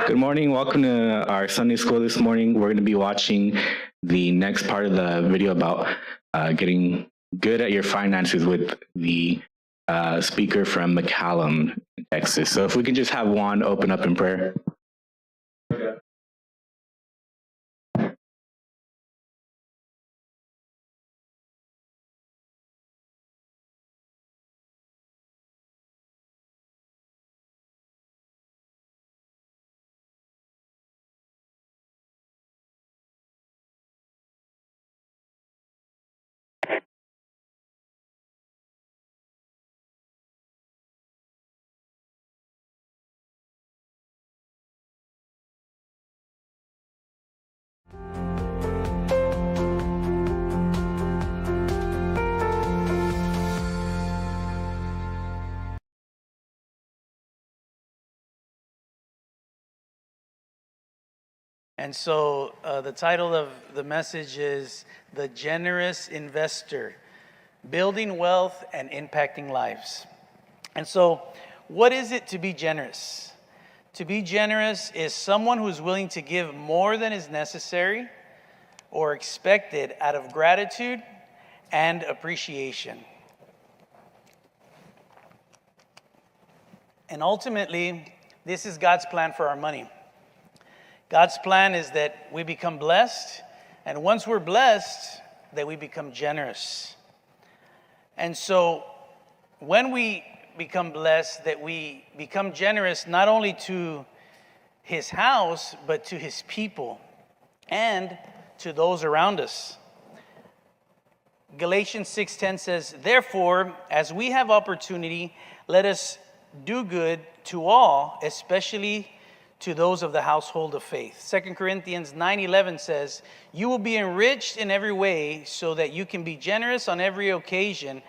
Good morning. Welcome to our Sunday school this morning. We're going to be watching the next part of the video about getting good at your finances with the speaker from McAllen, Texas. So if we can just have Juan open up in prayer. And so the title of the message is The Generous Investor, Building Wealth and Impacting Lives. And so what is it to be generous? To be generous is someone who's willing to give more than is necessary or expected out of gratitude and appreciation. And ultimately, this is God's plan for our money. God's plan is that we become blessed, and once we're blessed, that we become generous. And so when we become blessed, that we become generous not only to his house, but to his people and to those around us. Galatians 6:10 says, "Therefore, as we have opportunity, let us do good to all, especially to those of the household of faith." 2 Corinthians 9:11 says, "You will be enriched in every way so that you can be generous on every occasion,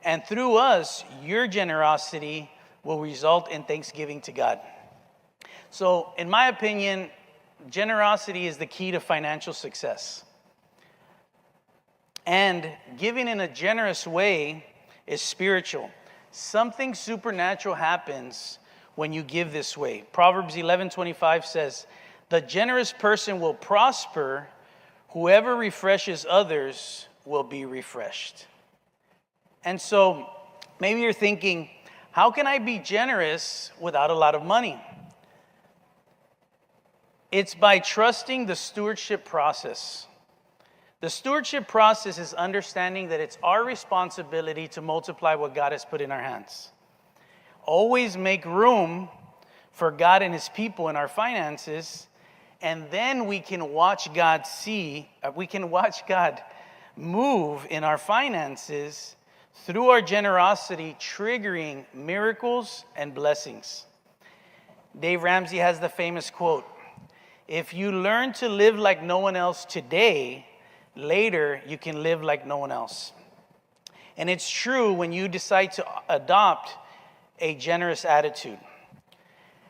and through us, your generosity will result in thanksgiving to God." So, in my opinion, generosity is the key to financial success. And giving in a generous way is spiritual. Something supernatural happens when you give this way. Proverbs 11:25 says, "The generous person will prosper. Whoever refreshes others will be refreshed." And so maybe you're thinking, how can I be generous without a lot of money? It's by trusting the stewardship process. The stewardship process is understanding that it's our responsibility to multiply what God has put in our hands. Always make room for God and his people in our finances, and then we can watch God move in our finances through our generosity, triggering miracles and blessings. Dave Ramsey has the famous quote, "If you learn to live like no one else today, later you can live like no one else." And it's true when you decide to adopt a generous attitude.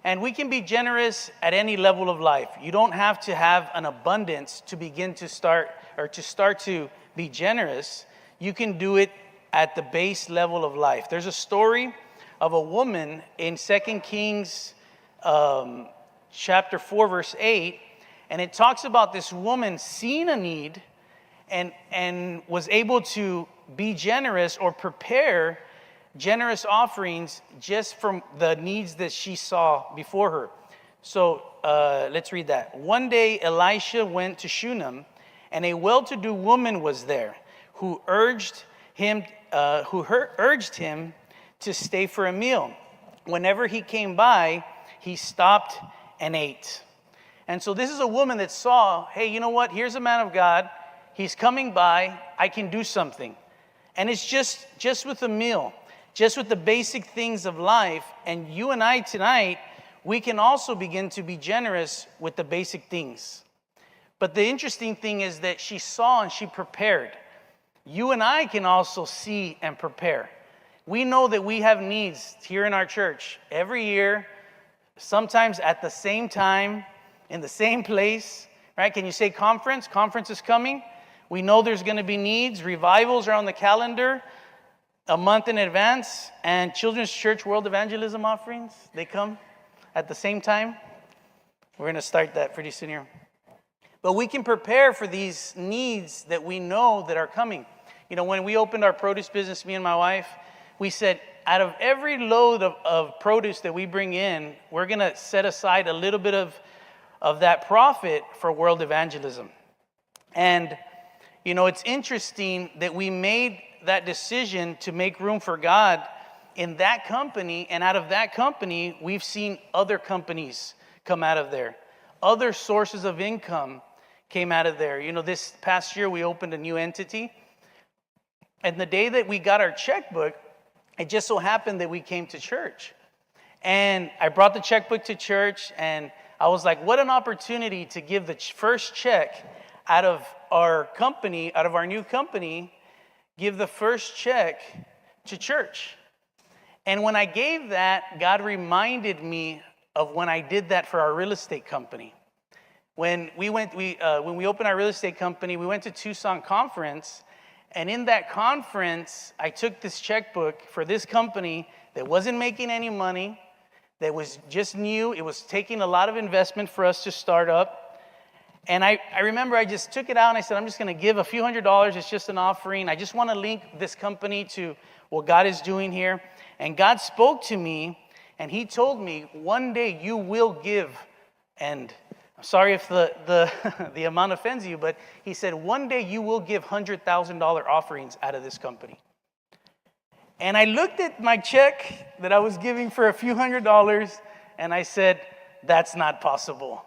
And we can be generous at any level of life. You don't have to have an abundance to start to be generous. You can do it at the base level of life. There's a story of a woman in 2 Kings chapter 4, verse 8, and it talks about this woman seeing a need and was able to be generous or prepare generous offerings just from the needs that she saw before her. So let's read that. "One day Elisha went to Shunem, and a well-to-do woman was there who urged him to stay for a meal. Whenever he came by, he stopped and ate." And so this is a woman that saw, hey, you know what? Here's a man of God. He's coming by. I can do something. And it's just with a meal, just with the basic things of life. And you and I tonight, we can also begin to be generous with the basic things. But the interesting thing is that she saw and she prepared. You and I can also see and prepare. We know that we have needs here in our church every year, sometimes at the same time, in the same place, right? Can you say conference? Conference is coming. We know there's going to be needs. Revivals are on the calendar a month in advance. And Children's Church World Evangelism offerings, they come at the same time. We're going to start that pretty soon here. But we can prepare for these needs that we know that are coming. You know, when we opened our produce business, me and my wife, we said, out of every load of produce that we bring in, we're going to set aside a little bit of that profit for world evangelism. And, you know, it's interesting that we made that decision to make room for God in that company, and out of that company, we've seen other companies come out of there. Other sources of income came out of there. You know, this past year, we opened a new entity. And the day that we got our checkbook, it just so happened that we came to church. And I brought the checkbook to church, and I was like, what an opportunity to give the first check out of our company, out of our new company, give the first check to church. And when I gave that, God reminded me of when I did that for our real estate company. When we opened our real estate company, we went to Tucson conference, and in that conference, I took this checkbook for this company that wasn't making any money, that was just new. It was taking a lot of investment for us to start up. And I remember I just took it out and I said, I'm just going to give a few $100s. It's just an offering. I just want to link this company to what God is doing here. And God spoke to me, and he told me, one day you will give. And I'm sorry if the amount offends you, but he said, one day you will give $100,000 offerings out of this company. And I looked at my check that I was giving for a few $100s, and I said, that's not possible.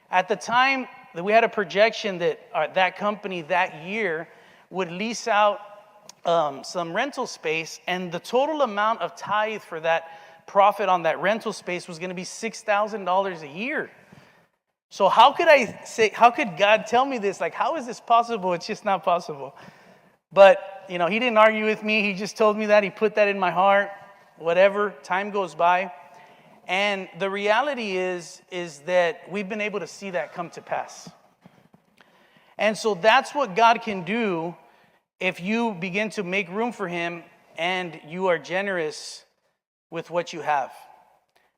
At the time, that we had a projection that that company that year would lease out some rental space, and the total amount of tithe for that profit on that rental space was going to be $6,000 a year. So how could God tell me this? Like, how is this possible? It's just not possible. But, you know, he didn't argue with me. He just told me that. He put that in my heart. Whatever, time goes by. And the reality is that we've been able to see that come to pass. And so that's what God can do if you begin to make room for him and you are generous with what you have.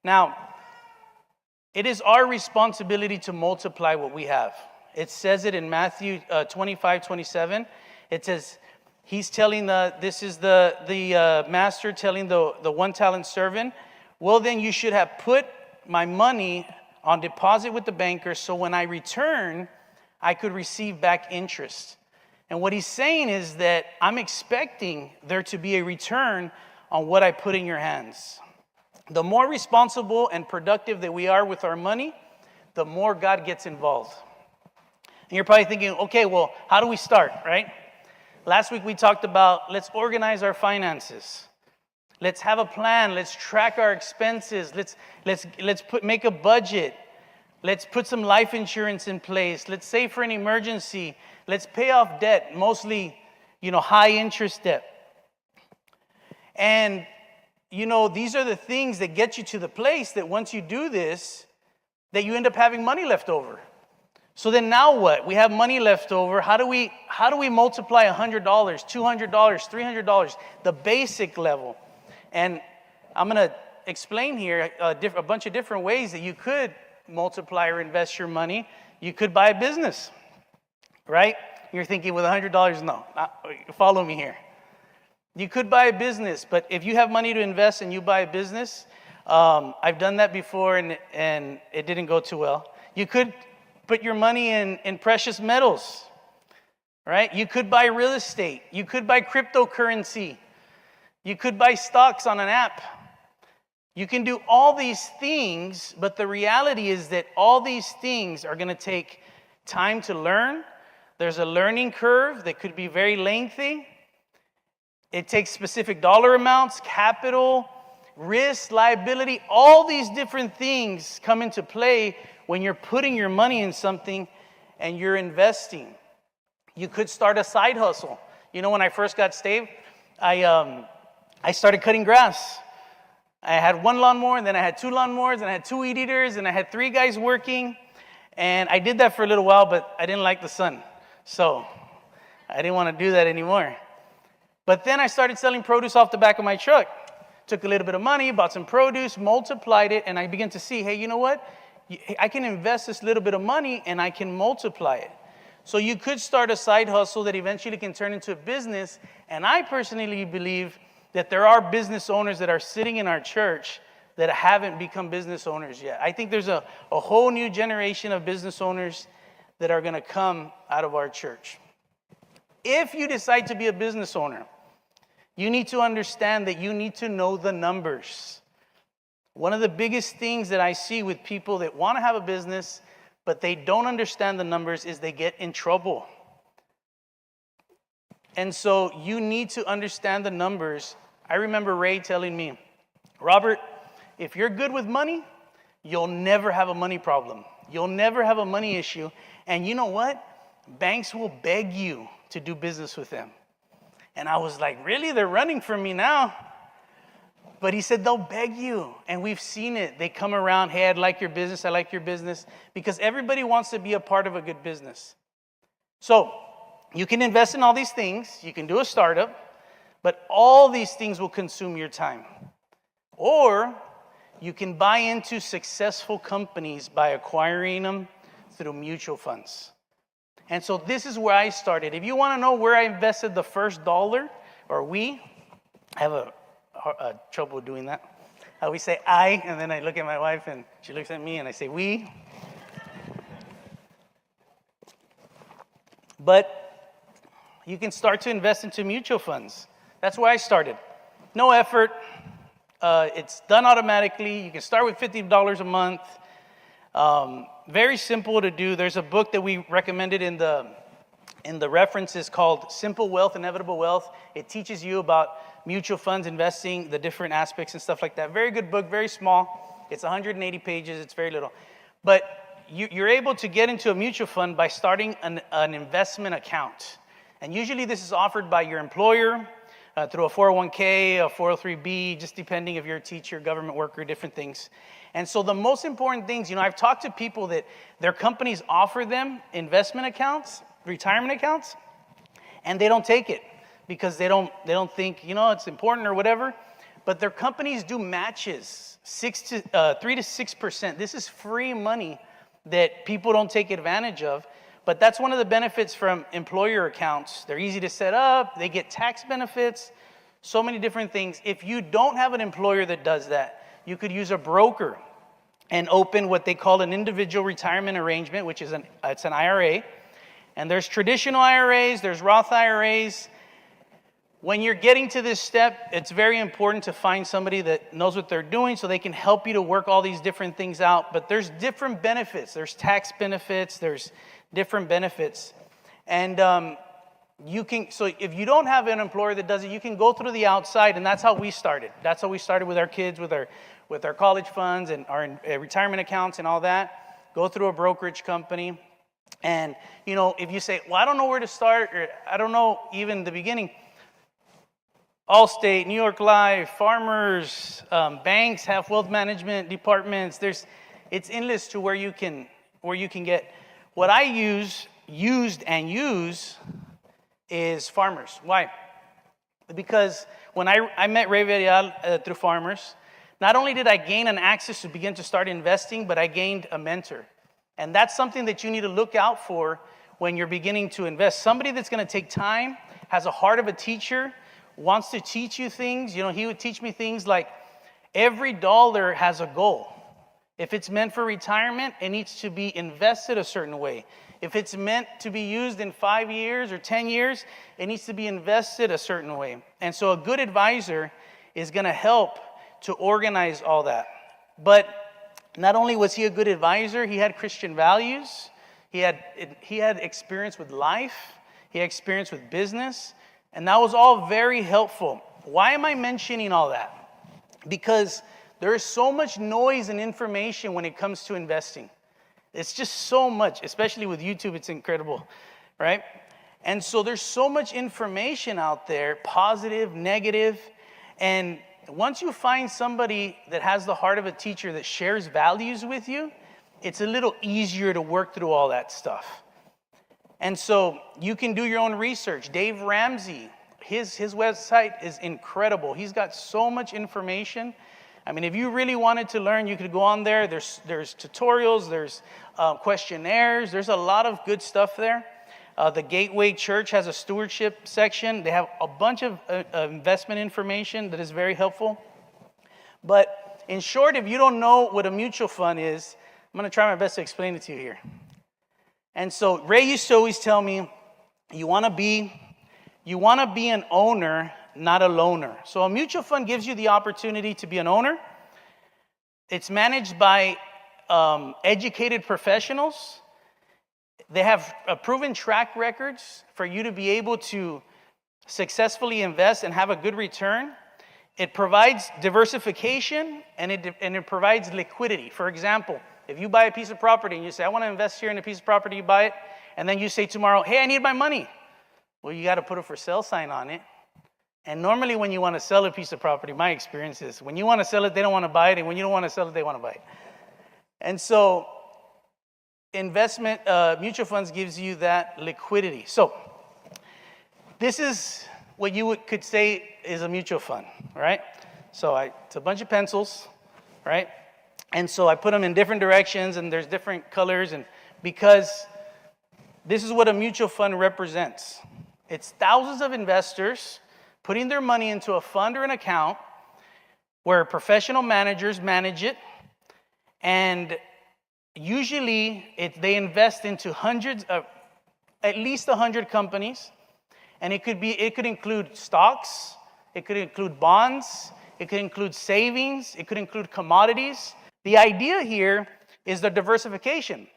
Now, it is our responsibility to multiply what we have. It says it in Matthew 25:27. It says, he's telling this is the master telling the 1-talent servant, well, then you should have put my money on deposit with the banker, so when I return, I could receive back interest. And what he's saying is that I'm expecting there to be a return on what I put in your hands. The more responsible and productive that we are with our money, the more God gets involved. And you're probably thinking, okay, well, how do we start, right? Last week we talked about let's organize our finances. Let's have a plan. Let's track our expenses. Let's make a budget. Let's put some life insurance in place. Let's save for an emergency. Let's pay off debt, mostly, high interest debt. And, these are the things that get you to the place that once you do this, that you end up having money left over. So then now what? We have money left over. How do we multiply $100, $200, $300, the basic level? And I'm going to explain here a bunch of different ways that you could multiply or invest your money. You could buy a business, right? You're thinking with $100, no. Follow me here. You could buy a business, but if you have money to invest and you buy a business, I've done that before and it didn't go too well. You could put your money in precious metals, right? You could buy real estate. You could buy cryptocurrency. You could buy stocks on an app. You can do all these things, but the reality is that all these things are going to take time to learn. There's a learning curve that could be very lengthy. It takes specific dollar amounts, capital, risk, liability. All these different things come into play when you're putting your money in something and you're investing. You could start a side hustle. When I first got saved, I started cutting grass. I had one lawnmower, and then I had two lawnmowers, and I had two weed eaters, and I had 3 guys working. And I did that for a little while, but I didn't like the sun. So I didn't want to do that anymore. But then I started selling produce off the back of my truck. Took a little bit of money, bought some produce, multiplied it, and I began to see, hey, you know what? I can invest this little bit of money and I can multiply it. So you could start a side hustle that eventually can turn into a business. And I personally believe that there are business owners that are sitting in our church that haven't become business owners yet. I think there's a whole new generation of business owners that are going to come out of our church. If you decide to be a business owner, you need to understand that you need to know the numbers. One of the biggest things that I see with people that want to have a business, but they don't understand the numbers, is they get in trouble. And so you need to understand the numbers. I remember Ray telling me, Robert, if you're good with money, you'll never have a money problem. You'll never have a money issue. And you know what? Banks will beg you to do business with them. And I was like, really? They're running from me now? But he said, they'll beg you. And we've seen it. They come around, hey, I'd like your business. I like your business. Because everybody wants to be a part of a good business. So you can invest in all these things. You can do a startup. But all these things will consume your time. Or you can buy into successful companies by acquiring them through mutual funds. And so this is where I started. If you want to know where I invested the first dollar, or I have a trouble doing that. We say I, and then I look at my wife, and she looks at me, and I say we. But you can start to invest into mutual funds. That's where I started. No effort. It's done automatically. You can start with $50 a month. Very simple to do. There's a book that we recommended in the references called Simple Wealth, Inevitable Wealth. It teaches you about mutual funds, investing, the different aspects and stuff like that. Very good book, very small. It's 180 pages. It's very little. But you're able to get into a mutual fund by starting an investment account. And usually this is offered by your employer through a 401k, a 403b, just depending if you're a teacher, government worker, different things. And so the most important things, I've talked to people that their companies offer them investment accounts, retirement accounts, and they don't take it because they don't think, it's important or whatever. But their companies do matches, 3 to 6%. This is free money that people don't take advantage of. But that's one of the benefits from employer accounts. They're easy to set up. They get tax benefits, so many different things. If you don't have an employer that does that, you could use a broker and open what they call an individual retirement arrangement, which is it's an IRA. And there's traditional IRAs, there's Roth IRAs. When you're getting to this step, it's very important to find somebody that knows what they're doing so they can help you to work all these different things out. But there's different benefits. There's tax benefits. There's different benefits. And so if you don't have an employer that does it, you can go through the outside, and that's how we started. That's how we started with our kids, with our college funds and our retirement accounts and all that. Go through a brokerage company. And, if you say, well, I don't know where to start, or I don't know even the beginning, Allstate, New York Life, Farmers, banks have wealth management departments. It's endless to where you can get. What I used is Farmers. Why? Because when I met Ray Verial through Farmers, not only did I gain an access to begin to start investing, but I gained a mentor. And that's something that you need to look out for when you're beginning to invest. Somebody that's going to take time, has a heart of a teacher, wants to teach you things. He would teach me things like every dollar has a goal. If it's meant for retirement, it needs to be invested a certain way. If it's meant to be used in 5 years or 10 years, it needs to be invested a certain way. And so a good advisor is going to help to organize all that. But not only was he a good advisor, he had Christian values. He had experience with life. He had experience with business. And that was all very helpful. Why am I mentioning all that? Because there is so much noise and information when it comes to investing. It's just so much, especially with YouTube, it's incredible, right? And so there's so much information out there, positive, negative, and once you find somebody that has the heart of a teacher that shares values with you, it's a little easier to work through all that stuff. And so you can do your own research. Dave Ramsey, his website is incredible. He's got so much information. I mean, if you really wanted to learn, you could go on there. There's tutorials, there's questionnaires. There's a lot of good stuff there. The Gateway Church has a stewardship section. They have a bunch of investment information that is very helpful. But in short, if you don't know what a mutual fund is, I'm going to try my best to explain it to you here. And so Ray used to always tell me, you want to be an owner, not a loaner. So a mutual fund gives you the opportunity to be an owner. It's managed by educated professionals. They have proven track records for you to be able to successfully invest and have a good return. It provides diversification, and it provides liquidity. For example, if you buy a piece of property and you say, I want to invest here in a piece of property, you buy it, and then you say tomorrow, hey, I need my money. Well, you got to put a for sale sign on it. And normally when you want to sell a piece of property, my experience is when you want to sell it, they don't want to buy it. And when you don't want to sell it, they want to buy it. And so investment, mutual funds gives you that liquidity. So this is what you could say is a mutual fund, right? So it's a bunch of pencils, right? And so I put them in different directions, and there's different colors, and because this is what a mutual fund represents. It's thousands of investors putting their money into a fund or an account where professional managers manage it, and usually they invest into hundreds of, at least 100 companies, and it could include stocks, it could include bonds, it could include savings, it could include commodities. The idea here is the diversification.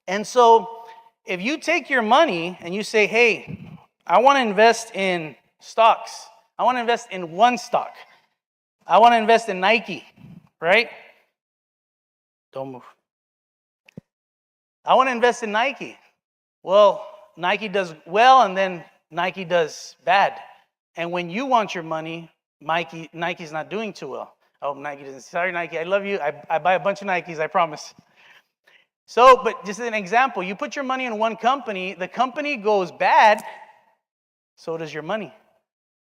And so if you take your money and you say, hey, I want to invest in stocks. I want to invest in one stock. I want to invest in Nike, right? Don't move. I want to invest in Nike. Well, Nike does well, and then Nike does bad. And when you want your money, Nike's not doing too well. Oh, Nike doesn't. Sorry, Nike. I love you. I buy a bunch of Nikes, I promise. So, but just an example, you put your money in one company, the company goes bad, so does your money,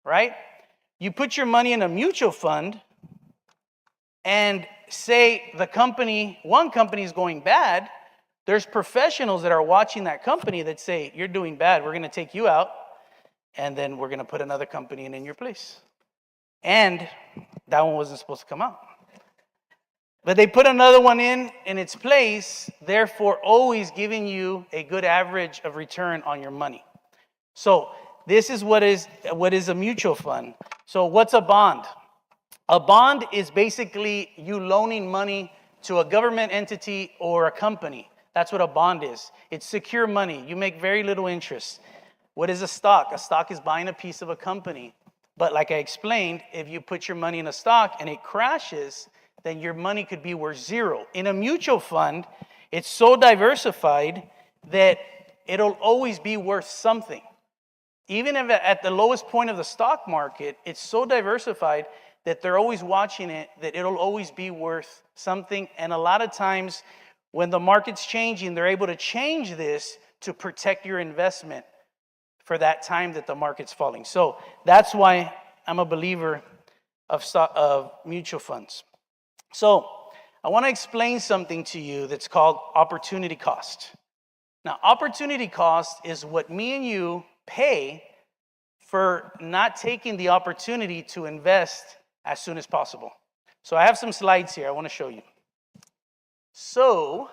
right? You put your money in a mutual fund, and say one company is going bad, there's professionals that are watching that company that say, you're doing bad, we're going to take you out, and then we're going to put another company in your place. And that one wasn't supposed to come out. But they put another one in its place, therefore always giving you a good average of return on your money. So this is what is a mutual fund. So what's a bond? A bond is basically you loaning money to a government entity or a company. That's what a bond is. It's secure money. You make very little interest. What is a stock? A stock is buying a piece of a company. But like I explained, if you put your money in a stock and it crashes, then your money could be worth zero. In a mutual fund, it's so diversified that it'll always be worth something. Even if at the lowest point of the stock market, it's so diversified that they're always watching it, that it'll always be worth something. And a lot of times when the market's changing, they're able to change this to protect your investment for that time that the market's falling. So that's why I'm a believer of mutual funds. So I want to explain something to you that's called opportunity cost. Now, opportunity cost is what me and you pay for not taking the opportunity to invest as soon as possible. So I have some slides here I want to show you. So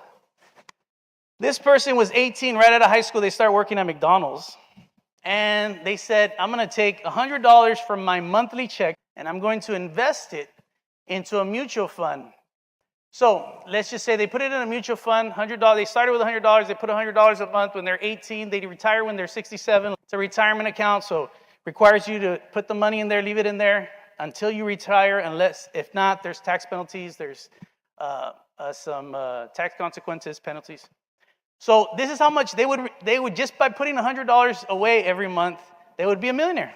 this person was 18, right out of high school. They started working at McDonald's. And they said, I'm going to take $100 from my monthly check, and I'm going to invest it into a mutual fund. So let's just say they put it in a mutual fund, $100. They started with $100. They put $100 a month when they're 18. They retire when they're 67. It's a retirement account, so it requires you to put the money in there, leave it in there until you retire, unless, if not, there's tax penalties. There's some tax consequences, penalties. So this is how much they would just by putting $100 away every month, they would be a millionaire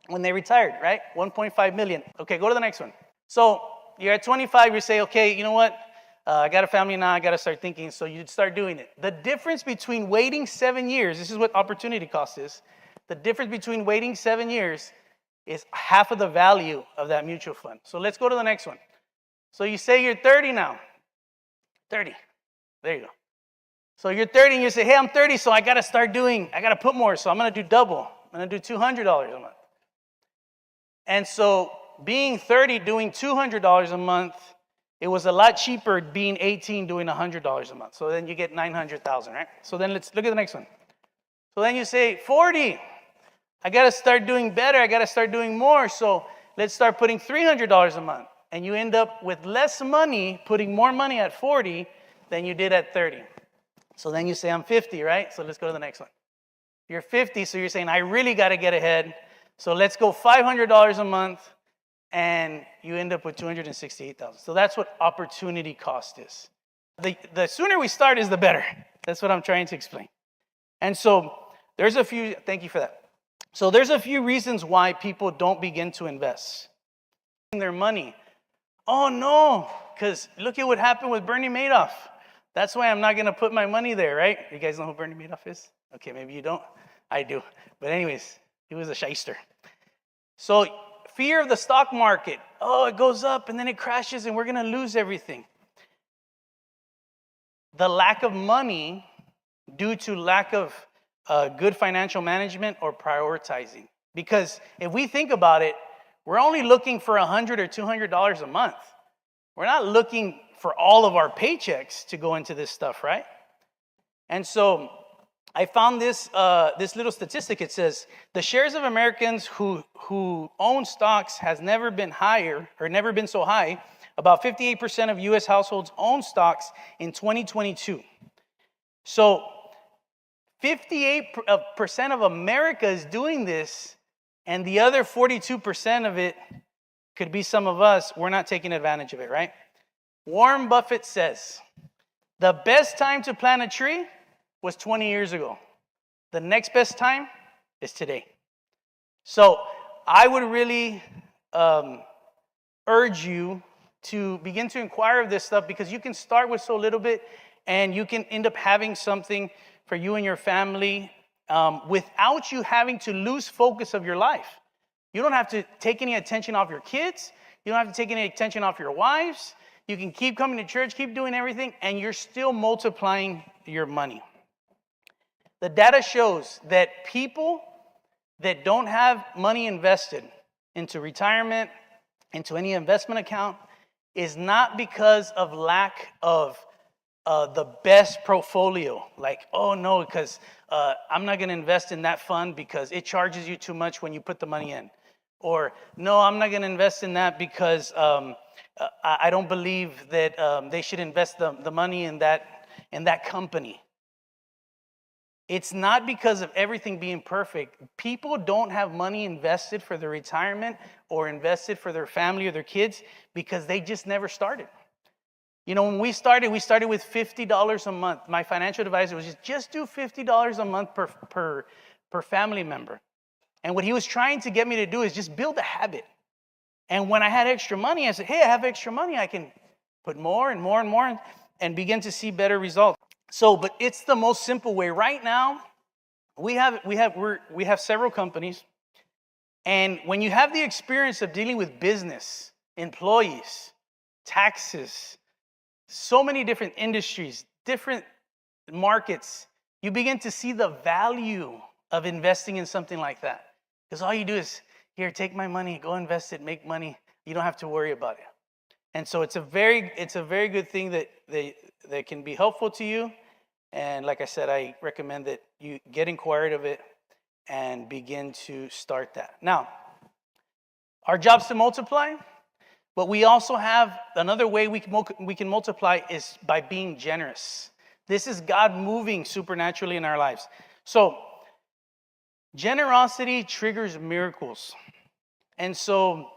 when they retired, right? 1.5 million. Okay, go to the next one. So you're at 25, you say, okay, you know what? I got a family now, I got to start thinking. So you'd start doing it. The difference between waiting 7 years, this is what opportunity cost is. The difference between waiting 7 years is half of the value of that mutual fund. So let's go to the next one. So you say you're 30 now. 30. There you go. So you're 30 and you say, hey, I'm 30, so I got to put more. So I'm going to do double. I'm going to do $200 a month. And so being 30, doing $200 a month, it was a lot cheaper being 18, doing $100 a month. So then you get 900,000, right? So then let's look at the next one. So then you say, 40, I got to start doing better. I got to start doing more. So let's start putting $300 a month. And you end up with less money, putting more money at 40 than you did at 30. So then you say, I'm 50, right? So let's go to the next one. You're 50, so you're saying, I really got to get ahead. So let's go $500 a month, and you end up with $268,000. So that's what opportunity cost is. The sooner we start is the better. That's what I'm trying to explain. And so there's a few, thank you for that. So there's a few reasons why people don't begin to invest their money. Oh no, because look at what happened with Bernie Madoff. That's why I'm not going to put my money there, right? You guys know who Bernie Madoff is? Okay, maybe you don't. I do. But anyways, he was a shyster. So fear of the stock market. Oh, it goes up and then it crashes and we're going to lose everything. The lack of money due to lack of good financial management or prioritizing. Because if we think about it, we're only looking for $100 or $200 a month. We're not looking for all of our paychecks to go into this stuff, right? And so I found this little statistic. It says the shares of Americans who own stocks has never been higher or never been so high. About 58% of U.S. households own stocks in 2022. So 58% of America is doing this, and the other 42% of it could be some of us. We're not taking advantage of it, right? Warren Buffett says, the best time to plant a tree was 20 years ago. The next best time is today. So I would really urge you to begin to inquire of this stuff, because you can start with so little bit and you can end up having something for you and your family without you having to lose focus of your life. You don't have to take any attention off your kids. You don't have to take any attention off your wives. You can keep coming to church, keep doing everything, and you're still multiplying your money. The data shows that people that don't have money invested into retirement, into any investment account, is not because of lack of the best portfolio. Like, oh no, because I'm not going to invest in that fund because it charges you too much when you put the money in. Or, no, I'm not going to invest in that because I don't believe that they should invest the money in that company. It's not because of everything being perfect. People don't have money invested for their retirement or invested for their family or their kids because they just never started. You know, when we started with $50 a month. My financial advisor was just do $50 a month per family member. And what he was trying to get me to do is just build a habit. And when I had extra money, I said, hey, I have extra money. I can put more and more and more and begin to see better results. So, but it's the most simple way. Right now, we have several companies. And when you have the experience of dealing with business, employees, taxes, so many different industries, different markets, you begin to see the value of investing in something like that. Because all you do is, here, take my money, go invest it, make money. You don't have to worry about it. And so it's a very good thing that can be helpful to you. And like I said, I recommend that you get inquired of it and begin to start that. Now, our job's to multiply, but we also have another way we can multiply is by being generous. This is God moving supernaturally in our lives. So, generosity triggers miracles. And so,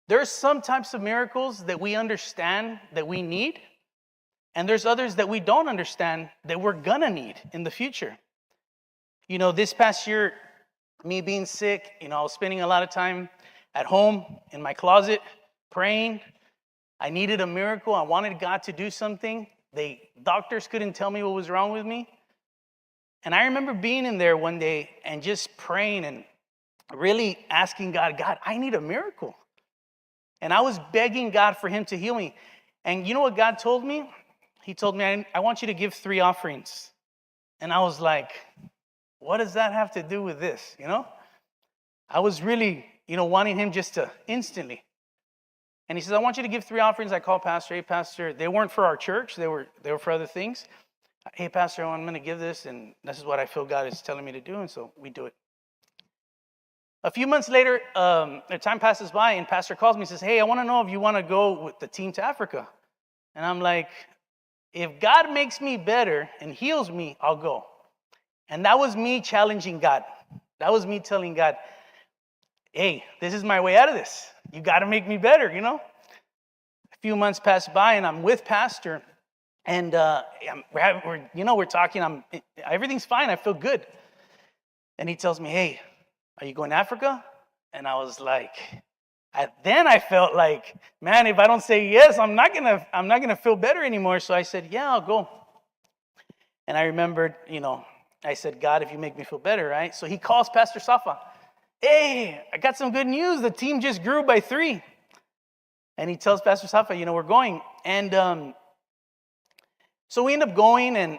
there's some types of miracles that we understand that we need, and there's others that we don't understand that we're gonna need in the future. You know, this past year, me being sick, I was spending a lot of time at home in my closet praying. I needed a miracle. I wanted God to do something. Doctors couldn't tell me what was wrong with me. And I remember being in there one day and just praying and really asking God, I need a miracle. And I was begging God for him to heal me. And you know what God told me? He told me, I want you to give 3 offerings. And I was like, what does that have to do with this, I was really, wanting him just to instantly. And he says, I want you to give 3 offerings. I called Pastor. Hey, Pastor. They weren't for our church. They were for other things. Hey, Pastor, I'm going to give this, and this is what I feel God is telling me to do, and so we do it. A few months later, the time passes by, and Pastor calls me and says, hey, I want to know if you want to go with the team to Africa. And I'm like, if God makes me better and heals me, I'll go. And that was me challenging God. That was me telling God, hey, this is my way out of this. You got to make me better, A few months pass by, and I'm with Pastor, and we're talking. Everything's fine. I feel good. And he tells me, hey, are you going to Africa? And I was like, then I felt like, man, if I don't say yes, I'm not gonna feel better anymore. So I said, yeah, I'll go. And I remembered, I said, God, if you make me feel better, right? So he calls Pastor Safa. Hey, I got some good news. The team just grew by 3. And he tells Pastor Safa, we're going. And so we end up going,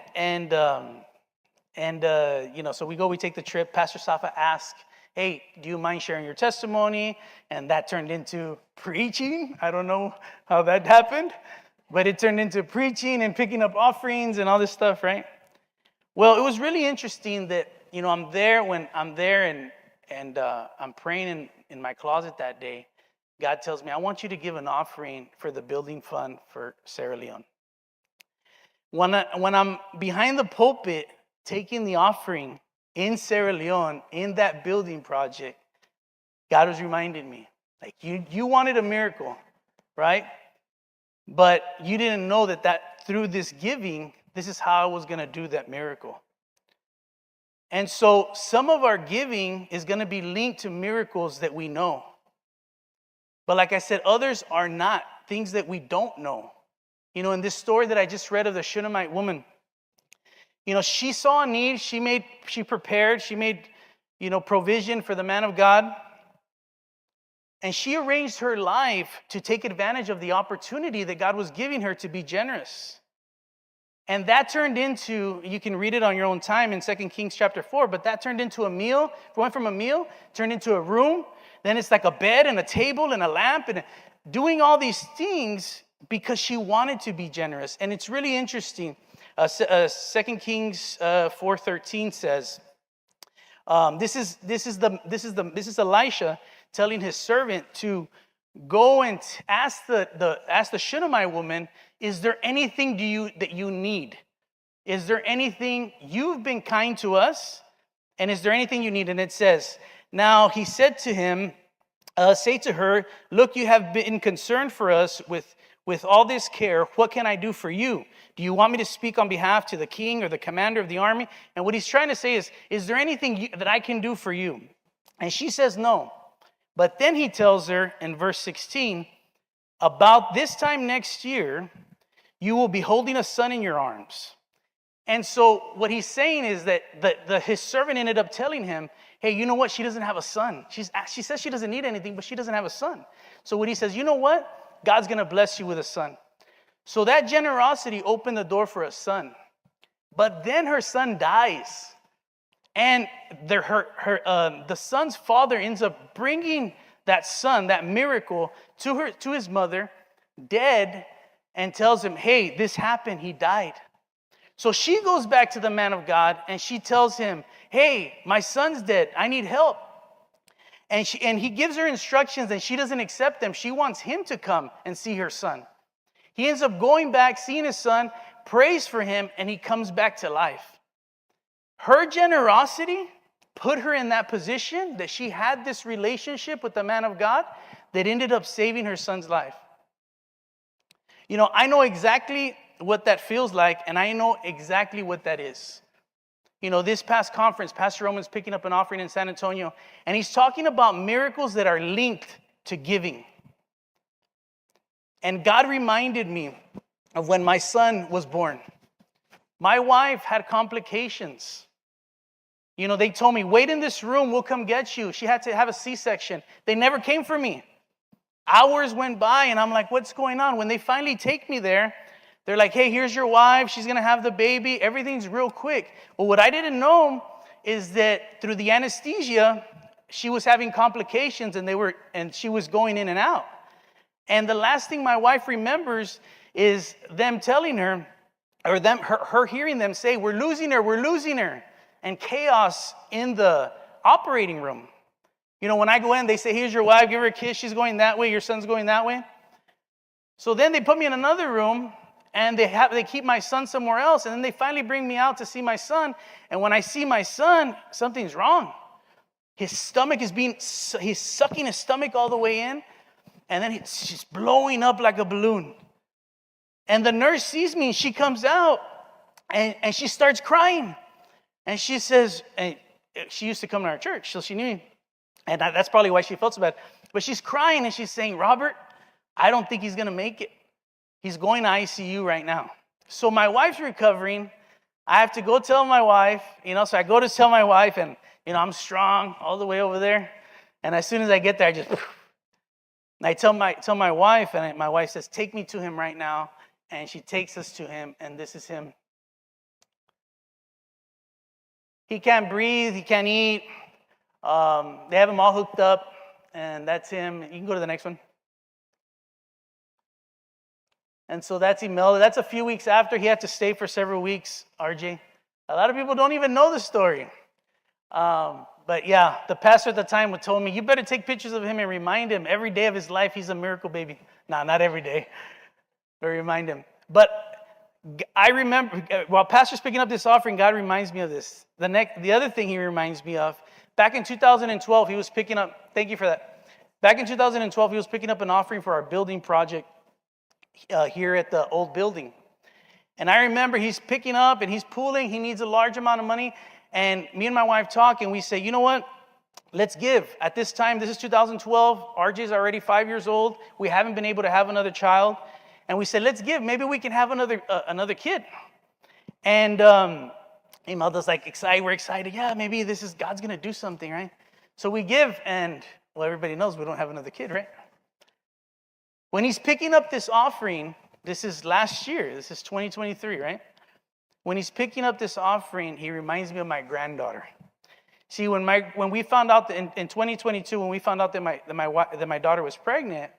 so we go, we take the trip. Pastor Safa asks, hey, do you mind sharing your testimony? And that turned into preaching. I don't know how that happened, but it turned into preaching and picking up offerings and all this stuff, right? Well, it was really interesting that, I'm there and I'm praying in my closet that day. God tells me, I want you to give an offering for the building fund for Sierra Leone. When I'm behind the pulpit taking the offering in Sierra Leone, in that building project, God was reminding me, like, you wanted a miracle, right? But you didn't know that through this giving, this is how I was going to do that miracle. And so some of our giving is going to be linked to miracles that we know. But like I said, others are not, things that we don't know. In this story that I just read of the Shunammite woman, she saw a need, she prepared, she made, provision for the man of God. And she arranged her life to take advantage of the opportunity that God was giving her to be generous. And that turned into, you can read it on your own time in 2 Kings chapter 4, but that turned into a meal. It went from a meal, turned into a room. Then it's like a bed and a table and a lamp and doing all these things because she wanted to be generous. And it's really interesting. 2 Kings 4:13 says, this is Elisha telling his servant to go and ask the Shunammite woman, is there anything that you need? Is there anything, you've been kind to us, and is there anything you need? And it says, now he said to him, say to her, look, you have been concerned for us with all this care. What can I do for you? Do you want me to speak on behalf to the king or the commander of the army? And what he's trying to say is there anything that I can do for you? And she says no. But then he tells her in verse 16, about this time next year, you will be holding a son in your arms. And so what he's saying is that his servant ended up telling him, hey, you know what? She doesn't have a son. She says she doesn't need anything, but she doesn't have a son. So what he says, you know what? God's going to bless you with a son. So that generosity opened the door for a son. But then her son dies. And the son's father ends up bringing that son, that miracle, to his mother, dead, and tells him, hey, this happened, he died. So she goes back to the man of God and she tells him, hey, my son's dead, I need help. And he gives her instructions and she doesn't accept them. She wants him to come and see her son. He ends up going back, seeing his son, prays for him, and he comes back to life. Her generosity put her in that position that she had this relationship with the man of God that ended up saving her son's life. I know exactly what that feels like, and I know exactly what that is. This past conference, Pastor Roman's picking up an offering in San Antonio, and he's talking about miracles that are linked to giving. And God reminded me of when my son was born. My wife had complications. They told me, wait in this room, we'll come get you. She had to have a C-section. They never came for me. Hours went by, and I'm like, what's going on? When they finally take me there, they're like, hey, here's your wife. She's going to have the baby. Everything's real quick. Well, what I didn't know is that through the anesthesia, she was having complications, and she was going in and out. And the last thing my wife remembers is them telling her, or her hearing them say, we're losing her, and chaos in the operating room. You know, when I go in, they say, here's your wife, give her a kiss, she's going that way, your son's going that way. So then they put me in another room, and they keep my son somewhere else, and then they finally bring me out to see my son. And when I see my son, something's wrong. His stomach he's sucking his stomach all the way in, and then it's just blowing up like a balloon. And the nurse sees me, and she comes out, and she starts crying. And she says, and she used to come to our church, so she knew me. And that's probably why she felt so bad. But she's crying, and she's saying, Robert, I don't think he's going to make it. He's going to ICU right now. So my wife's recovering. I have to go tell my wife, so I go to tell my wife, and, I'm strong all the way over there. And as soon as I get there, and I tell my wife, and my wife says, take me to him right now. And she takes us to him, and this is him. He can't breathe, he can't eat. They have him all hooked up, and that's him. You can go to the next one. And so that's Imelda. That's a few weeks after. He had to stay for several weeks, RJ. A lot of people don't even know the story. But yeah, the pastor at the time told me, you better take pictures of him and remind him every day of his life he's a miracle baby. No, not every day. But remind him. But I remember, while pastor's picking up this offering, God reminds me of this. The other thing he reminds me of, back in 2012, he was picking up, thank you for that. Back in 2012, he was picking up an offering for our building project here at the old building. And I remember he's picking up and he's pooling. He needs a large amount of money. And me and my wife talk, and we say, you know what? Let's give. At this time, this is 2012. RJ's already 5 years old. We haven't been able to have another child. And we said, let's give. Maybe we can have another kid. And Imelda's like, excited. We're excited. Yeah, maybe God's going to do something, right? So we give, and, well, everybody knows we don't have another kid, right? When he's picking up this offering, this is last year. This is 2023, right? When he's picking up this offering, he reminds me of my granddaughter. See, when we found out that in 2022, when we found out that my daughter was pregnant,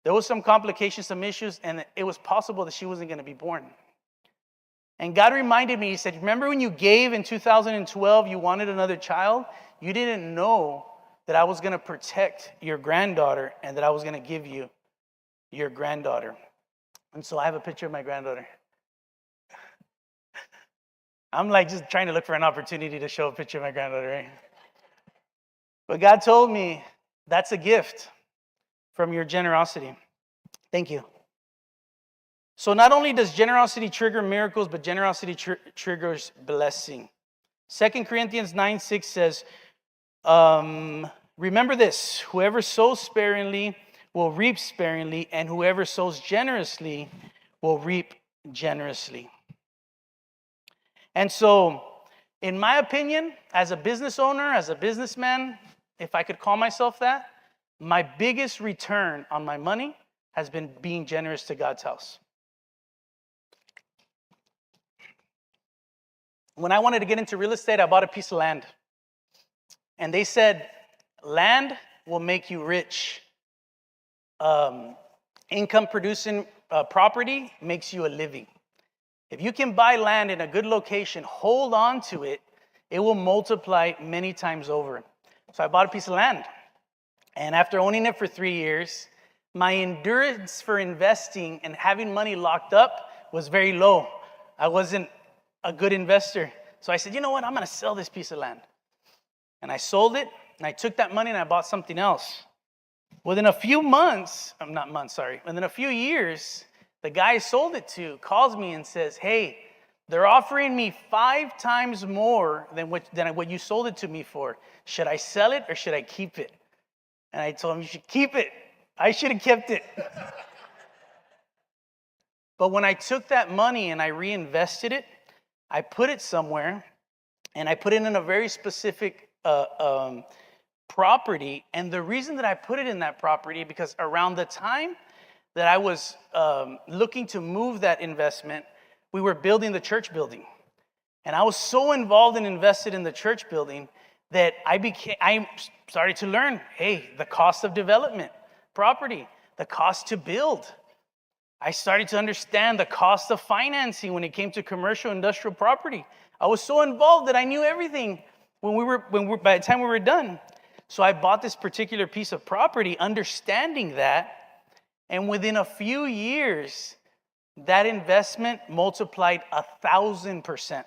there was some complications, some issues, and it was possible that she wasn't going to be born. And God reminded me, he said, remember when you gave in 2012, you wanted another child? You didn't know that I was going to protect your granddaughter and that I was going to give you your granddaughter. And so I have a picture of my granddaughter. I'm like just trying to look for an opportunity to show a picture of my granddaughter, right? But God told me, that's a gift from your generosity. Thank you. So not only does generosity trigger miracles, but generosity triggers blessing. 2 Corinthians 9:6 says, remember this, whoever sows sparingly will reap sparingly, and whoever sows generously will reap generously. And so, in my opinion, as a business owner, as a businessman, if I could call myself that, my biggest return on my money has been being generous to God's house. When I wanted to get into real estate, I bought a piece of land. And they said, land will make you rich. Income producing property makes you a living. If you can buy land in a good location, hold on to it, it will multiply many times over. So I bought a piece of land. And after owning it for 3 years, my endurance for investing and having money locked up was very low. I wasn't a good investor. So I said, you know what? I'm going to sell this piece of land. And I sold it, and I took that money and I bought something else. Within a few within a few years, the guy I sold it to calls me and says, hey, they're offering me 5 times more than what you sold it to me for. Should I sell it or should I keep it? And I told him, you should keep it. I should have kept it. But when I took that money and I reinvested it, I put it somewhere, and I put it in a very specific property. And the reason that I put it in that property, because around the time that I was looking to move that investment, we were building the church building. And I was so involved and invested in the church building that I started to learn, hey, the cost of development, property, the cost to build. I started to understand the cost of financing when it came to commercial industrial property. I was so involved that I knew everything by the time we were done. So I bought this particular piece of property understanding that, and within a few years, that investment multiplied 1,000%.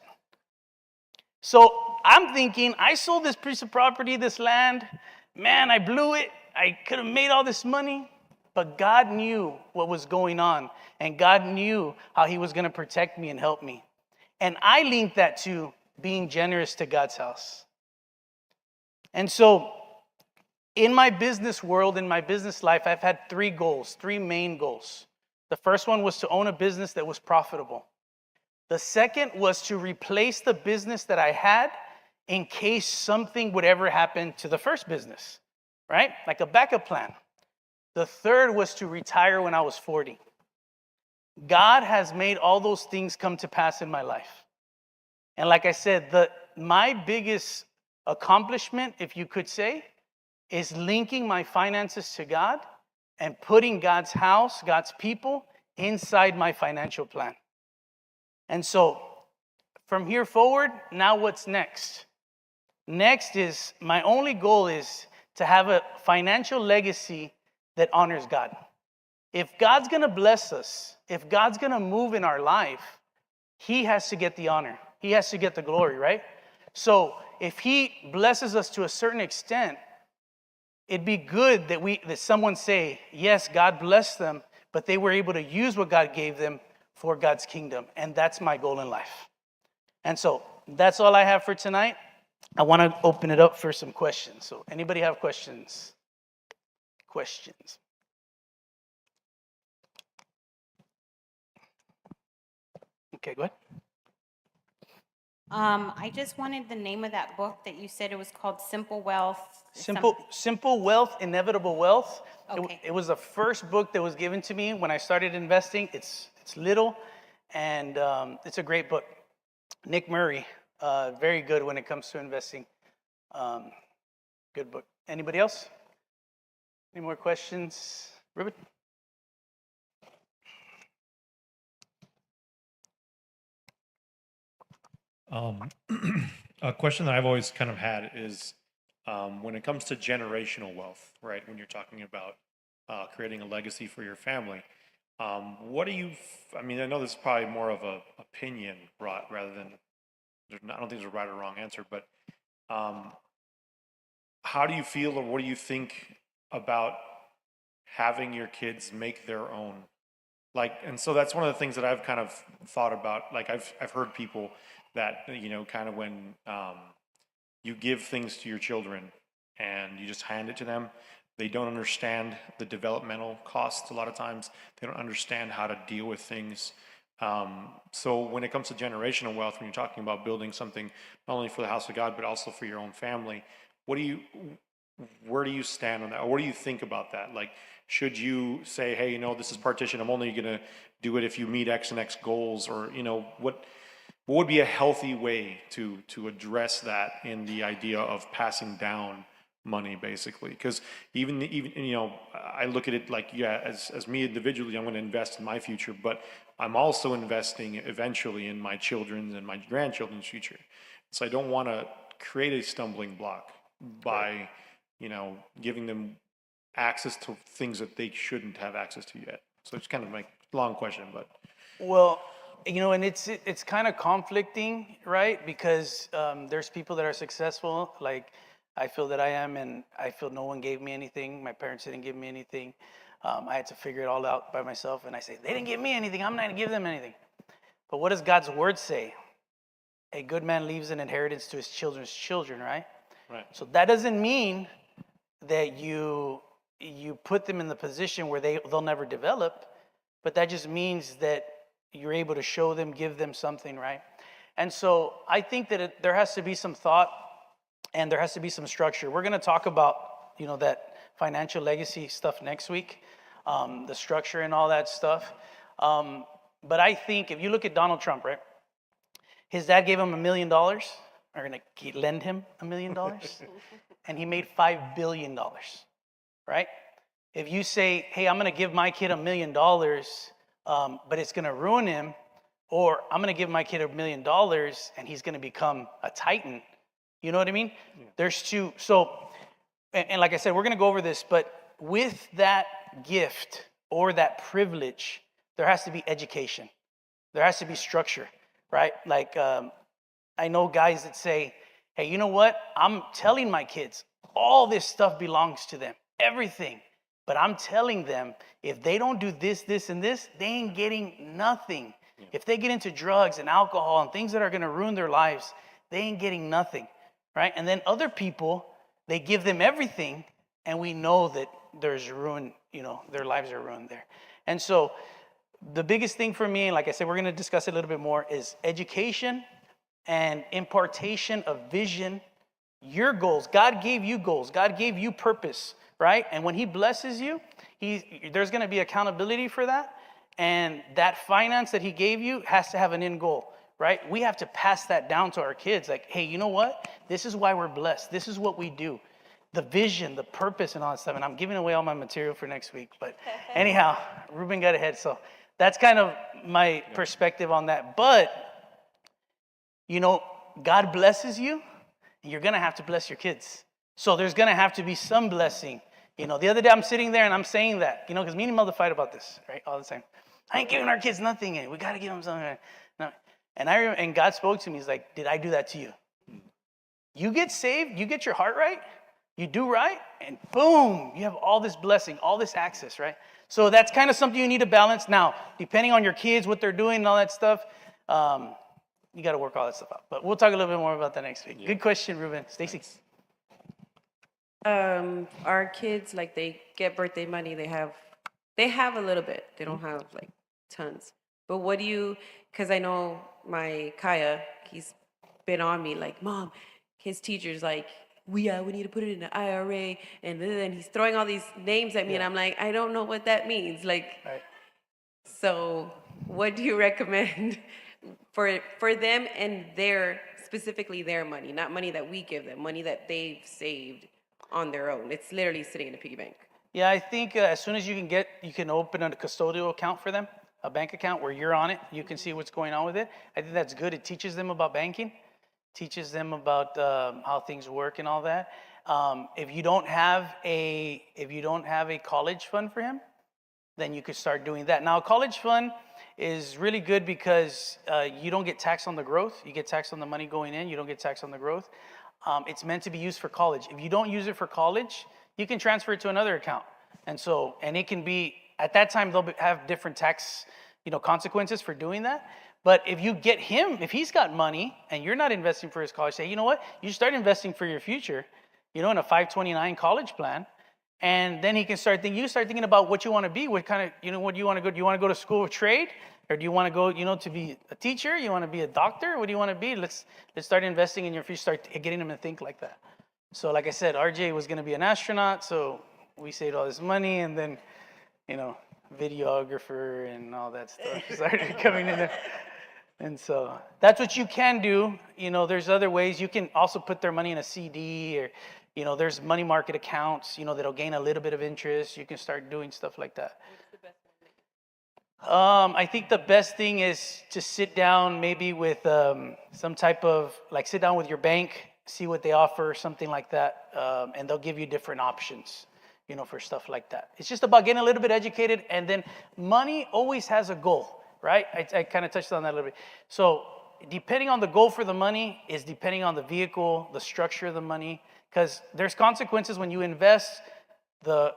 So I'm thinking, I sold this piece of property, this land. Man, I blew it. I could have made all this money. But God knew what was going on. And God knew how he was going to protect me and help me. And I linked that to being generous to God's house. And so in my business world, in my business life, I've had three main goals. The first one was to own a business that was profitable. The second was to replace the business that I had in case something would ever happen to the first business, right? Like a backup plan. The third was to retire when I was 40. God has made all those things come to pass in my life. And like I said, my biggest accomplishment, if you could say, is linking my finances to God and putting God's house, God's people, inside my financial plan. And so, from here forward, now what's next? Next is, my only goal is to have a financial legacy that honors God. If God's gonna bless us, if God's gonna move in our life, he has to get the honor. He has to get the glory, right? So if he blesses us to a certain extent, it'd be good that someone say, yes, God blessed them, but they were able to use what God gave them for God's kingdom. And that's my goal in life. And so that's all I have for tonight. I want to open it up for some questions. So anybody have questions? Questions? Okay, go ahead. I just wanted the name of that book that you said it was called Simple Wealth. Simple Wealth, Inevitable Wealth. Okay. It was the first book that was given to me when I started investing. It's little, and it's a great book. Nick Murray, very good when it comes to investing. Good book. Anybody else? Any more questions? Ruben? A question that I've always kind of had is when it comes to generational wealth, right? When you're talking about creating a legacy for your family, what do you, I mean, I know this is probably more of a opinion rather than, I don't think there's a right or wrong answer, but how do you feel or what do you think about having your kids make their own? Like, and so that's one of the things that I've kind of thought about. Like, I've heard people that, you know, kind of when you give things to your children and you just hand it to them, they don't understand the developmental costs a lot of times. They don't understand how to deal with things. So when it comes to generational wealth, when you're talking about building something not only for the house of God, but also for your own family, where do you stand on that? Or what do you think about that? Like, should you say, hey, you know, this is partition, I'm only gonna do it if you meet X and X goals? Or, you know, what would be a healthy way to address that in the idea of passing down money, basically? Because even you know, I look at it like, yeah, as me individually, I'm going to invest in my future, but I'm also investing eventually in my children's and my grandchildren's future. So I don't want to create a stumbling block by, you know, giving them access to things that they shouldn't have access to yet. So it's kind of my long question, but. Well, you know, and it's kind of conflicting, right? Because there's people that are successful, like I feel that I am, and I feel no one gave me anything. My parents didn't give me anything. I had to figure it all out by myself, and I say, they didn't give me anything, I'm not gonna give them anything. But what does God's word say? A good man leaves an inheritance to his children's children, right? Right. So that doesn't mean that you put them in the position where they'll never develop, but that just means that you're able to show them, give them something, right? And so I think that there has to be some thought and there has to be some structure. We're going to talk about, that financial legacy stuff next week, the structure and all that stuff. But I think if you look at Donald Trump, right? His dad gave him $1 million, or going to lend him $1 million, and he made $5 billion, right? If you say, hey, I'm going to give my kid $1 million, but it's going to ruin him, or I'm going to give my kid $1 million and he's going to become a titan. You know what I mean? Yeah. There's two. So, and like I said, we're going to go over this, but with that gift or that privilege, there has to be education. There has to be structure, right? Like, I know guys that say, hey, you know what? I'm telling my kids all this stuff belongs to them, everything. But I'm telling them, if they don't do this, this, and this, they ain't getting nothing. Yeah. If they get into drugs and alcohol and things that are going to ruin their lives, they ain't getting nothing, right? And then other people, they give them everything, and we know that there's ruin, their lives are ruined there. And so the biggest thing for me, like I said, we're going to discuss it a little bit more, is education and impartation of vision. Your goals. God gave you goals. God gave you purpose. Right? And when he blesses you, there's going to be accountability for that. And that finance that he gave you has to have an end goal, right? We have to pass that down to our kids. Like, hey, you know what? This is why we're blessed. This is what we do. The vision, the purpose, and all that stuff. And I'm giving away all my material for next week. But anyhow, Ruben got ahead. So that's kind of my perspective on that. But, God blesses you, and you're going to have to bless your kids. So there's going to have to be some blessing. The other day I'm sitting there and I'm saying that, because me and Mother fight about this, right, all the time. I ain't giving our kids nothing, and we got to give them something. No. And God spoke to me. He's like, did I do that to you? You get saved, you get your heart right, you do right, and boom, you have all this blessing, all this access, right? So that's kind of something you need to balance. Now, depending on your kids, what they're doing and all that stuff, you got to work all that stuff out. But we'll talk a little bit more about that next week. Yeah. Good question, Ruben. Stacy. Our kids, like, they get birthday money. They have a little bit. They don't have like tons. But because I know my Kaya, he's been on me like, Mom, his teacher's like, we need to put it in the IRA, and then he's throwing all these names at me, and I'm like, I don't know what that means. Like, right. So what do you recommend for them and specifically their money, not money that we give them, money that they've saved on their own? It's literally sitting in a piggy bank. Yeah, I think as soon as you can open a custodial account for them, a bank account where you're on it, you can see what's going on with it. I think that's good. It teaches them about banking, teaches them about how things work and all that. If you don't have a college fund for him, then you could start doing that. Now, a college fund is really good because you don't get taxed on the growth. You get taxed on the money going in. You don't get taxed on the growth. It's meant to be used for college. If you don't use it for college, you can transfer it to another account. And it can be, at that time, they'll have different tax, consequences for doing that. But if you get him, if he's got money and you're not investing for his college, say, you know what? You start investing for your future, in a 529 college plan. And then he can start thinking about what you want to be, what kind of, what do you want to go? Do you want to go to school of trade? Or do you want to go, to be a teacher? You want to be a doctor? What do you want to be? Let's start investing in your future, start getting them to think like that. So like I said, RJ was going to be an astronaut, so we saved all this money, and then, videographer and all that stuff started coming in there. And so that's what you can do. There's other ways. You can also put their money in a CD, or, there's money market accounts, that'll gain a little bit of interest. You can start doing stuff like that. What's the best one? I think the best thing is to sit down maybe with some type of, sit down with your bank, see what they offer, something like that, and they'll give you different options, for stuff like that. It's just about getting a little bit educated, and then money always has a goal, right? I kind of touched on that a little bit. So depending on the goal for the money is depending on the vehicle, the structure of the money, because there's consequences when you invest the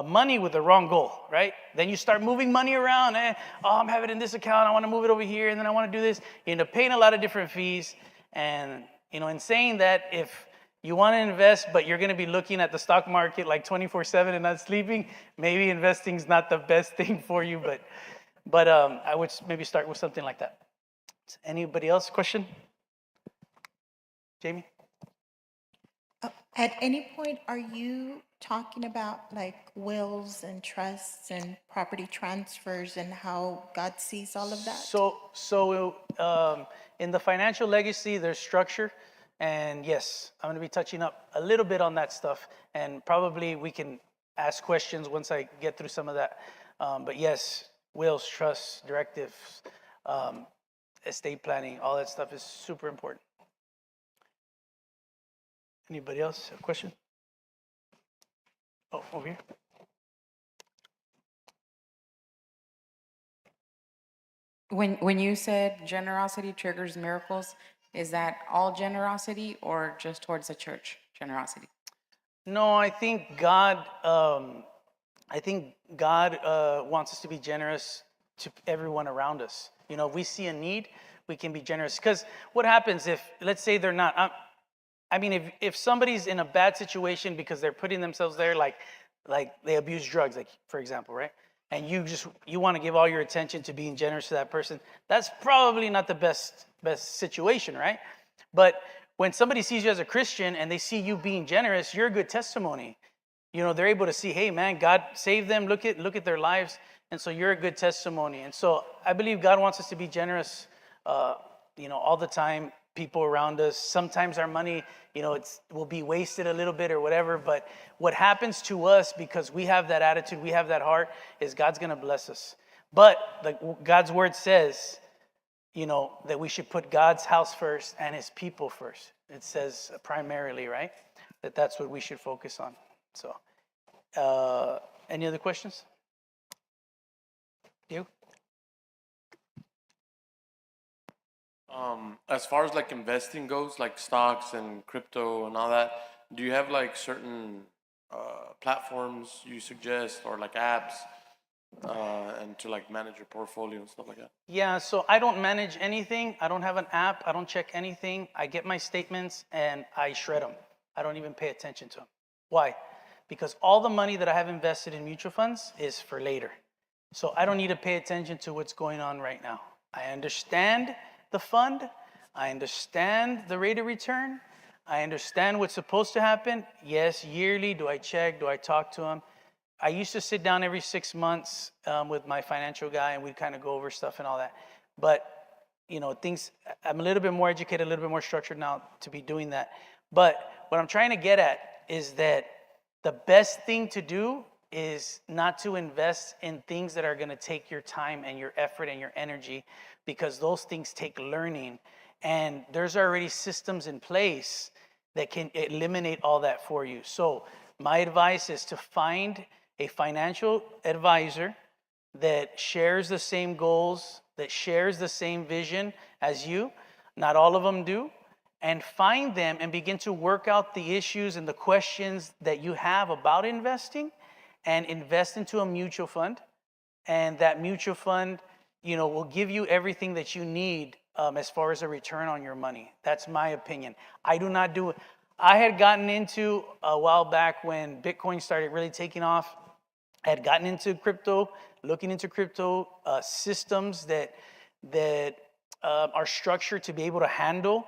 money with the wrong goal, right? Then you start moving money around. I'm having it in this account. I want to move it over here, and then I want to do this. You end up paying a lot of different fees. And, in saying that, if you want to invest, but you're going to be looking at the stock market like 24/7 and not sleeping, maybe investing's not the best thing for you. But I would maybe start with something like that. Anybody else? Question? Jamie? At any point, are you talking about like wills and trusts and property transfers and how God sees all of that? So in the financial legacy, there's structure. And yes, I'm going to be touching up a little bit on that stuff. And probably we can ask questions once I get through some of that. But yes, wills, trusts, directives, estate planning, all that stuff is super important. Anybody else have a question? Oh, over here. When you said generosity triggers miracles, is that all generosity or just towards the church generosity? No, I think God wants us to be generous to everyone around us. You know, if we see a need, we can be generous. Because what happens if, let's say they're not, if somebody's in a bad situation because they're putting themselves there, like they abuse drugs, like for example, right? And you want to give all your attention to being generous to that person, that's probably not the best situation, right? But when somebody sees you as a Christian and they see you being generous, you're a good testimony. You know, they're able to see, hey man, God saved them, look at their lives, and so you're a good testimony. And so I believe God wants us to be generous, all the time. People around us, sometimes our money, will be wasted a little bit or whatever, but what happens to us because we have that attitude, we have that heart, is God's going to bless us. But God's word says, that we should put God's house first and his people first. It says primarily, right? That's what we should focus on. So, any other questions? You? As far as like investing goes, like stocks and crypto and all that, do you have like certain platforms you suggest or like apps and to like manage your portfolio and stuff like that? Yeah, so I don't manage anything. I don't have an app. I don't check anything. I get my statements and I shred them. I don't even pay attention to them. Why? Because all the money that I have invested in mutual funds is for later. So I don't need to pay attention to what's going on right now. I understand the fund. I understand the rate of return. I understand what's supposed to happen. Yes, yearly, do I check? Do I talk to them? I used to sit down every 6 months with my financial guy and we'd kind of go over stuff and all that. But, I'm a little bit more educated, a little bit more structured now to be doing that. But what I'm trying to get at is that the best thing to do is not to invest in things that are going to take your time and your effort and your energy, because those things take learning. And there's already systems in place that can eliminate all that for you. So my advice is to find a financial advisor that shares the same goals, that shares the same vision as you. Not all of them do. And find them and begin to work out the issues and the questions that you have about investing, and invest into a mutual fund. And that mutual fund, will give you everything that you need as far as a return on your money. That's my opinion. I do not do it. I had gotten into a while back when Bitcoin started really taking off. I had gotten into crypto, looking into crypto systems that are structured to be able to handle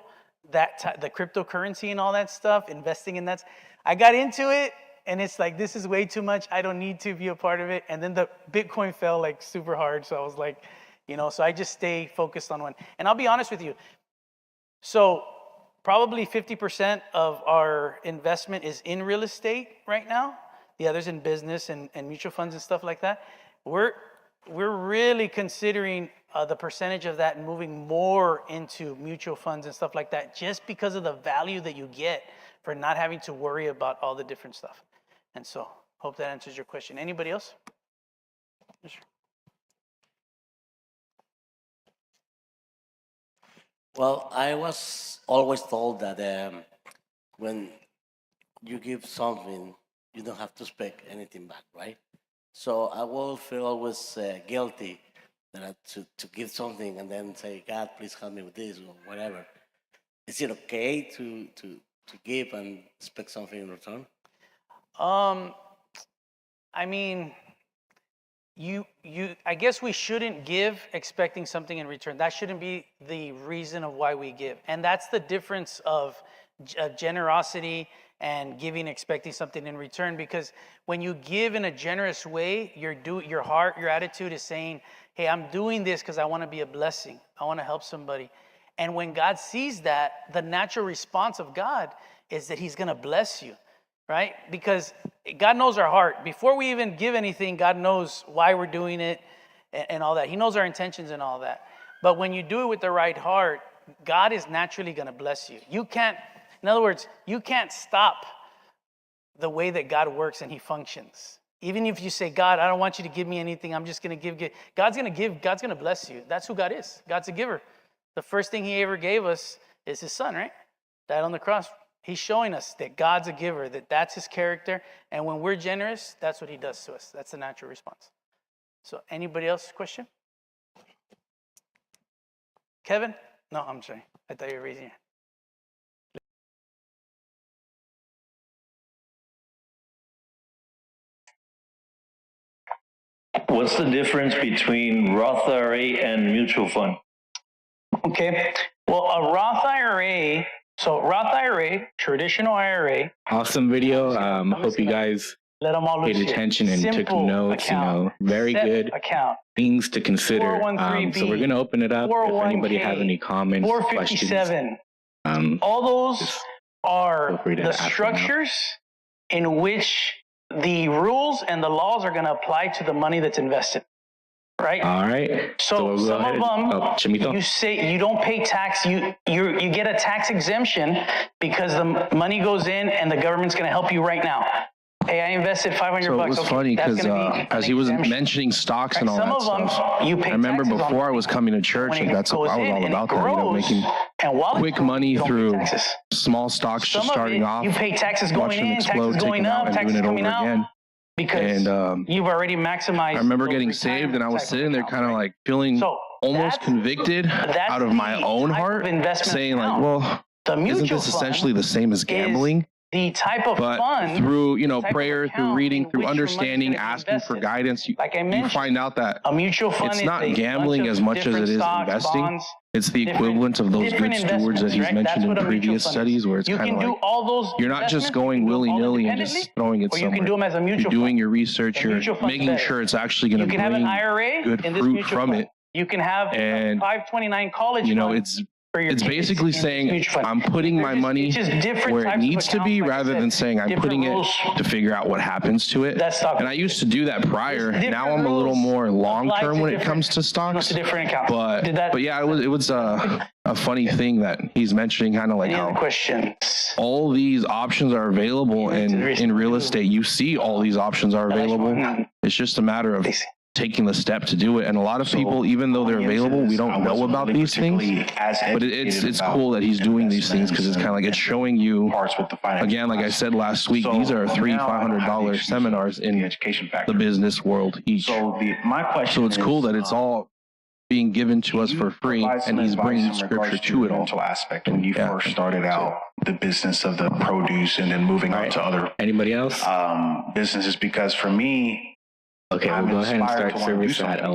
the cryptocurrency and all that stuff, investing in that. I got into it and it's like, this is way too much. I don't need to be a part of it. And then the Bitcoin fell like super hard. So I was like, so I just stay focused on one. And I'll be honest with you. So probably 50% of our investment is in real estate right now. The others in business and mutual funds and stuff like that. We're really considering the percentage of that moving more into mutual funds and stuff like that, just because of the value that you get for not having to worry about all the different stuff. And so, hope that answers your question. Anybody else? Sure. Well, I was always told that when you give something, you don't have to expect anything back, right? So I will feel always guilty that to give something and then say, God, please help me with this or whatever. Is it okay to give and expect something in return? I mean, I guess we shouldn't give expecting something in return. That shouldn't be the reason of why we give. And that's the difference of generosity and giving expecting something in return. Because when you give in a generous way, your heart, your attitude is saying, hey, I'm doing this because I want to be a blessing. I want to help somebody. And when God sees that, the natural response of God is that he's going to bless you, right? Because God knows our heart. Before we even give anything, God knows why we're doing it and all that. He knows our intentions and all that. But when you do it with the right heart, God is naturally going to bless you. You can't, in other words, you can't stop the way that God works and he functions. Even if you say, God, I don't want you to give me anything, I'm just going to give. God's going to give, God's going to bless you. That's who God is. God's a giver. The first thing he ever gave us is his son, right? Died on the cross. He's showing us that God's a giver, that's his character. And when we're generous, that's what he does to us. That's the natural response. So anybody else question? Kevin? No, I'm sorry. I thought you were raising your hand. What's the difference between Roth IRA and mutual fund? Okay. Well, a Roth IRA, so Roth IRA, traditional IRA. Awesome video. Hope you guys let them all paid attention and took notes. Account, very good account. Things to consider. So we're going to open it up. If anybody has any comments, 457. questions, all those are the structures in which the rules and the laws are going to apply to the money that's invested. Right. All right. So we'll some of them, you say you don't pay tax. You get a tax exemption because the money goes in and the government's going to help you right now. Hey, I invested $500. So it was funny because as he was mentioning stocks and all that stuff, you pay I remember before I was coming to church, and that's what I was all about that, making quick money through small stocks, just starting off, you pay taxes going watching them in, explode, taxes going taking up, out, and taxes doing it coming over out. again. Because you've already maximized. I remember getting saved, and I was sitting there kind of like feeling almost convicted out of my own heart, saying like, well, isn't this essentially the same as gambling? The type of fund, through prayer, through reading, through understanding, asking for guidance, you find out that a mutual fund it's not gambling as much as it is investing. Bonds, it's the equivalent of those good stewards that he's mentioned in previous studies, where it's kind of like you're not just going willy-nilly and just throwing it somewhere. You're doing your research, you're making sure it's actually going to bring good fruit from it. You can have a 529 college fund. It's basically saying I'm putting my money where it needs to be, rather than saying I'm putting it to figure out what happens to it. And I used to do that prior. Now I'm a little more long-term when it comes to stocks. But yeah, it was a funny thing that he's mentioning, kind of like how all these options are available, and in real estate you see all these options are available. It's just a matter of taking the step to do it. And a lot of people, even though they're available, we don't know about these things. But it's cool that he's doing these things, because it's kind of like it's showing you, again, like I said last week, these are $300-$500 seminars in the business world each. So it's cool that it's all being given to us for free, and he's bringing scripture to it all. Aspect when you first started out the business of the produce and then moving on to other anybody else businesses, because for me, okay, we'll go ahead and start service at 11.